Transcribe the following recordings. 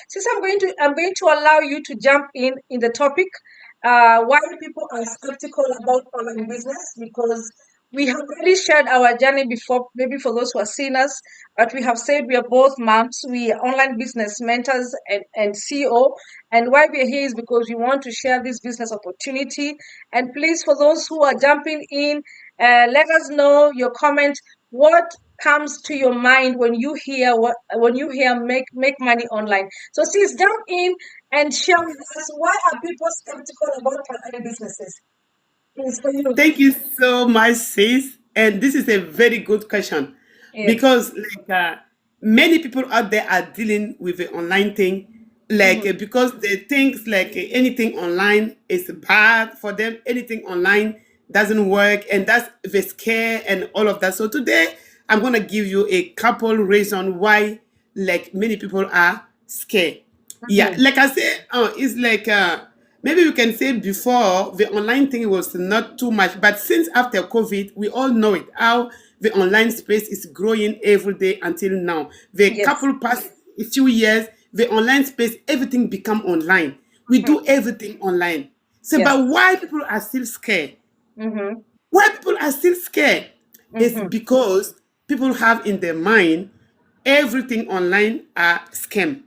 Since I'm going to allow you to jump in the topic, why people are skeptical about online business, because we have already shared our journey before, maybe for those who are seeing us, but we have said we are both moms, we are online business mentors and CEO. And why we are here is because we want to share this business opportunity. And please, for those who are jumping in, let us know your comment. What comes to your mind when you hear make money online? So please jump in and share with us, why are people skeptical about online businesses? Please, for you. Thank you so much, sis. And this is a very good question Yes. because, many people out there are dealing with the online thing, Mhm. because they think anything online is bad for them, anything online doesn't work, and that's the scare and all of that. So today, I'm gonna give you a couple reasons why, many people are scared. Yeah, Mhm. like I said, it's maybe we can say before the online thing was not too much, but since after COVID, we all know it how the online space is growing every day until now. The Yes. couple past few years, the online space, everything become online. We Mhm. do everything online. So, Yes. but why people are still scared? Mhm. Why people are still scared? It's Mhm. because people have in their mind everything online are scam.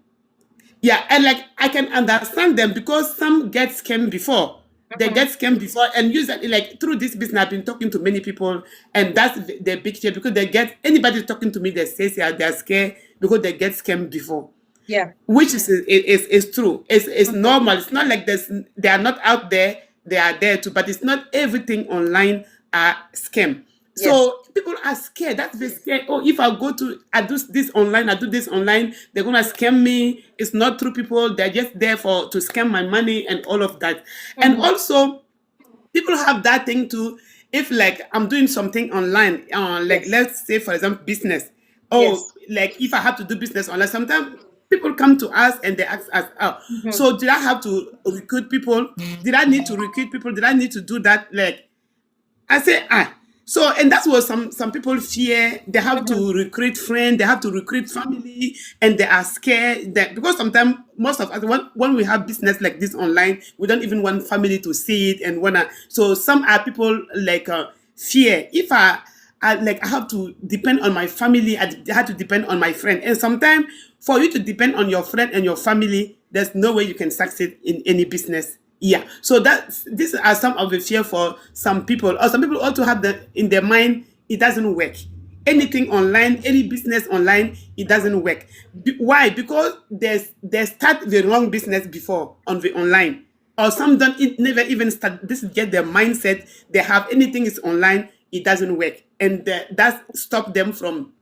Yeah, and I can understand them because some get scammed before. They Mhm. get scammed before, and usually, through this business, I've been talking to many people, and that's the big share because they get anybody talking to me, they say yeah, they're scared because they get scammed before, Yeah. which is true. It's Mhm. normal. It's not like they are not out there. They are there too, but it's not everything online are scam. Yes. So people are scared. That's the scare. Oh, if I do this online, I do this online, they're gonna scam me. It's not true. People, they're just there to scam my money and all of that. And Mhm. also, people have that thing too. If I'm doing something online, Yes. let's say for example business. Oh, Yes. if I have to do business online, sometimes people come to us and they ask us, oh, Mhm. so did I have to recruit people? Did I need to recruit people? Did I need to do that? I say, ah. So, and that's what some people fear. They have Mhm. to recruit friends, they have to recruit family, and they are scared that because sometimes most of us, when we have business like this online, we don't even want family to see it and wanna. So some are people fear. If I have to depend on my family, I have to depend on my friend, and sometimes for you to depend on your friend and your family, there's no way you can succeed in any business. Yeah. So these are some of the fear for some people. Or some people also have the in their mind it doesn't work. Anything online, any business online, it doesn't work. Why? Because they start the wrong business before on the online. Or some don't never even start. This is just their mindset. They have anything is online, it doesn't work, and that stop them from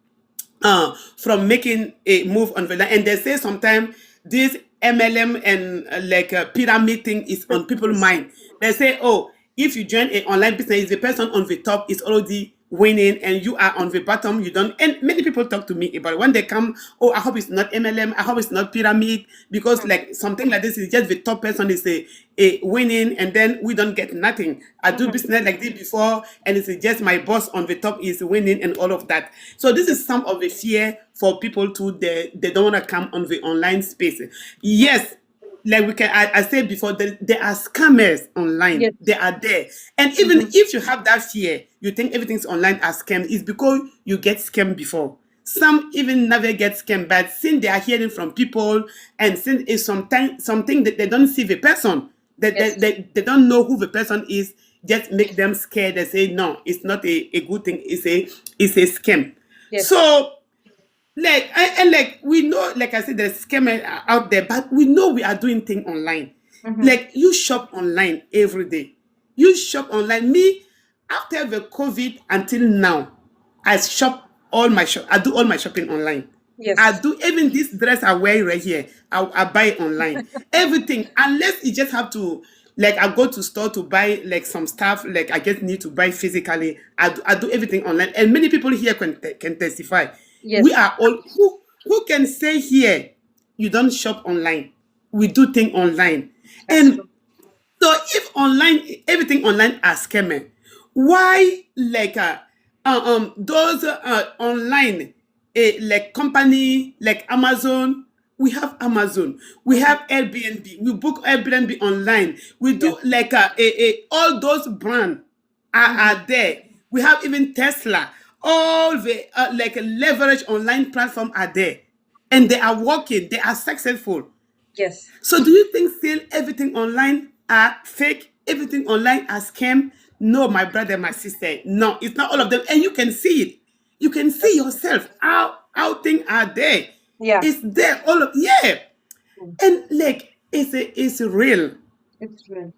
making a move on the line. And they say sometimes this MLM and pyramid thing is on people's Yes. mind. They say, oh, if you join an online business, the person on the top is already winning and you are on the bottom, you don't. And many people talk to me about it. When they come, oh, I hope it's not MLM, I hope it's not pyramid, because Mhm. something like this is just the top person is a winning and then we don't get nothing. I do Mhm. business like this before and it's just my boss on the top is winning and all of that. So this is some of the fear for people to they don't want to come on the online space. Yes, like I said before, there are scammers online. They Yes. are there. And even Mhm. if you have that fear, you think everything's online as scam, it's because you get scammed before. Some even never get scammed, but since they are hearing from people and since it's something that they don't see the person, that Yes. they don't know who the person is, just make them scared. They say, no, it's not a good thing, it's a scam. Yes. So and we know, like I said, there's scammers out there, but we know we are doing things online. Mhm. Like you shop online every day. You shop online. Me, after the COVID until now, I do all my shopping online. I Yes. do even this dress I wear right here. I buy it online. Everything, unless you just have to I go to store to buy some stuff I just need to buy physically. I do everything online, and many people here can testify. We Yes. are all who can say here you don't shop online. We do things online, That's and true. so if online everything online are scamming, why those online like company like Amazon, we have Amazon, we have Airbnb, we book Airbnb online, we Yeah. do like all those brands are there. We have even Tesla, all the like leverage online platform are there, and they are working, they are successful. Yes. So do you think still everything online are fake? Everything online are scam? No, my brother, my sister. No, it's not all of them. And you can see it. You can see That's true. yourself how things are there. Yeah. It's there. All of yeah. Mm. And like it's real. It's real.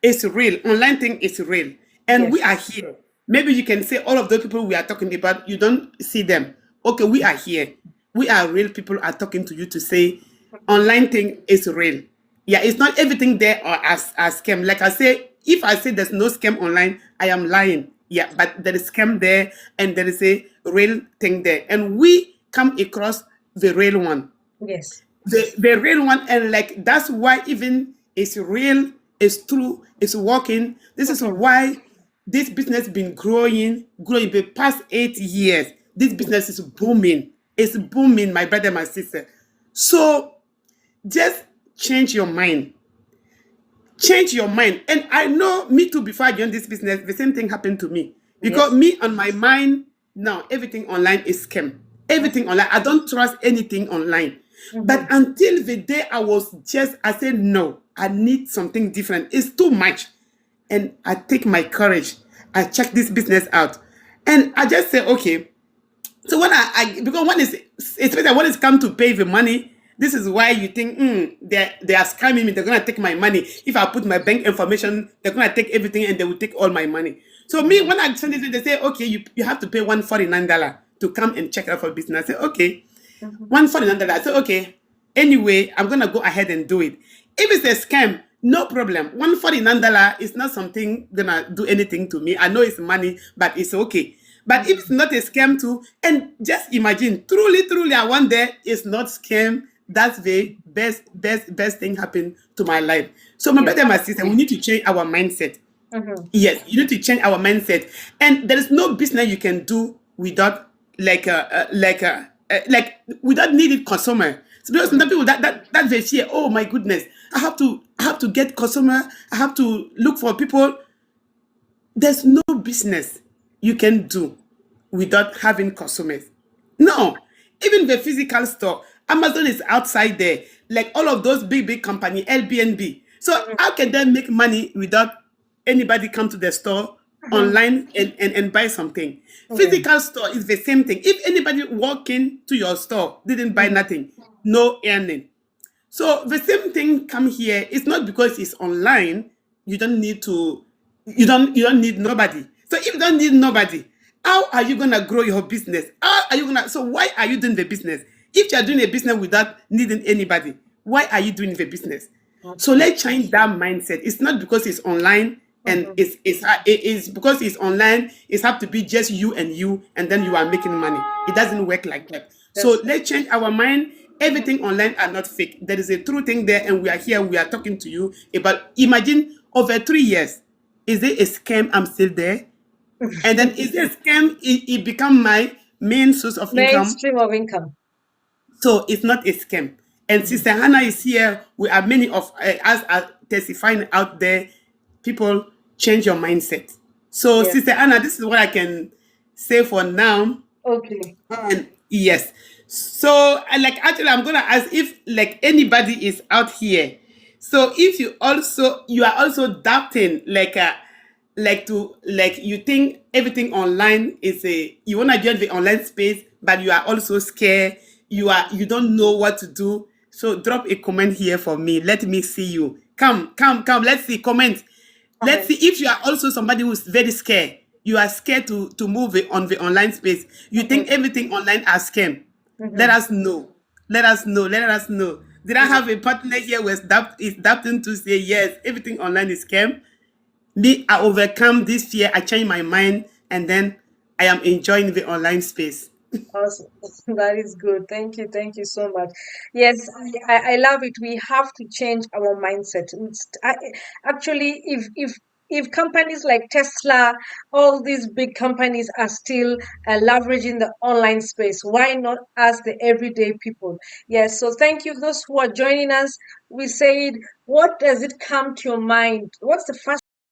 It's real. Online thing is real. And we Yes. are here. Maybe you can say all of those people we are talking about, you don't see them. Okay, we are here. We are real people are talking to you to say online thing is real. Yeah, it's not everything there or as scam. Like I say, if I say there's no scam online, I am lying. Yeah, but there is scam there and there is a real thing there. And we come across the real one, Yes. the real one, and like that's why even it's real, it's true, it's working. This is Mhm. why this business been growing the past 8 years. This business is booming. It's booming, my brother, my sister. So just change your mind. Change your mind. And I know me too, before I joined this business, the same thing happened to me. Because Yes. me on my mind now, everything online is scam. Everything online. I don't trust anything online. But Mhm. until the day I said, no, I need something different. It's too much. And I take my courage. I check this business out. And I just say, okay, so when I because when is especially when it's come to pay the money, this is why you think they are scamming me. They're gonna take my money. If I put my bank information, they're gonna take everything and they will take all my money. So me Mhm. when I send it, they say okay, you have to pay $149 to come and check out for business. I say okay, Mhm. $149. I say okay. Anyway, I'm gonna go ahead and do it. If it's a scam, no problem. $149 is not something gonna do anything to me. I know it's money, but it's okay. But if it's Mhm. not a scam too, and just imagine, truly, I want there is not scam. That's the best thing happened to my life. So my Yes. brother, my sister, we need to change our mindset. Mhm. Yes, you need to change our mindset, and there is no business you can do without like without needing customer. So because some Mhm. people that they fear. Oh my goodness, I have to get customer. I have to look for people. There's no business you can do without having customers. No, even the physical store, Amazon is outside there, like all of those big company, Airbnb. So Mhm. how can they make money without anybody come to the store Mhm. online and buy something? Yeah. Physical store is the same thing. If anybody walk into your store, didn't buy Mhm. nothing, no earning. So the same thing come here. It's not because it's online. You don't need to. You don't need nobody. So if you don't need nobody, how are you gonna grow your business? How are you gonna? So why are you doing the business? If you are doing a business without needing anybody, why are you doing the business? That's So true. let's change that mindset. It's not because it's online and Mhm. it's because it's online. It's have to be just you, and then you are making money. It doesn't work like that. So That's true. let's change our mind. Mhm. Everything online are not fake. There is a true thing there, and we are here. We are talking to you about. Imagine over 3 years. Is it a scam? I'm still there, and then is it a scam? It become my main source of income. Mainstream of income. So it's not a scam. And Mhm. Sister Hannah is here. We are many of us are testifying out there. People change your mindset. So Yes. Sister Anna, this is what I can say for now. Okay. And yes. So like actually I'm gonna ask if like anybody is out here. So if you are also doubting like to like you think everything online is a you wanna join the online space, but you are also scared, you don't know what to do. So drop a comment here for me. Let me see you. Come. Let's see. Comment. Let's see Comment. if you are also somebody who's very scared. You are scared to move it on the online space. You think Mhm. everything online are scam. Let Mhm. us know. Let us know. Let us know. Did I Yeah. have a partner here who is adapting to say yes, everything online is scam? Me, I overcome this fear. I change my mind, and then I am enjoying the online space. Awesome. That is good. Thank you. Thank you so much. Yes, I love it. We have to change our mindset. Actually, if if companies like Tesla, all these big companies are still leveraging the online space, why not us, the everyday people? Yes, so thank you, those who are joining us. We said, what does it come to your mind? What's the first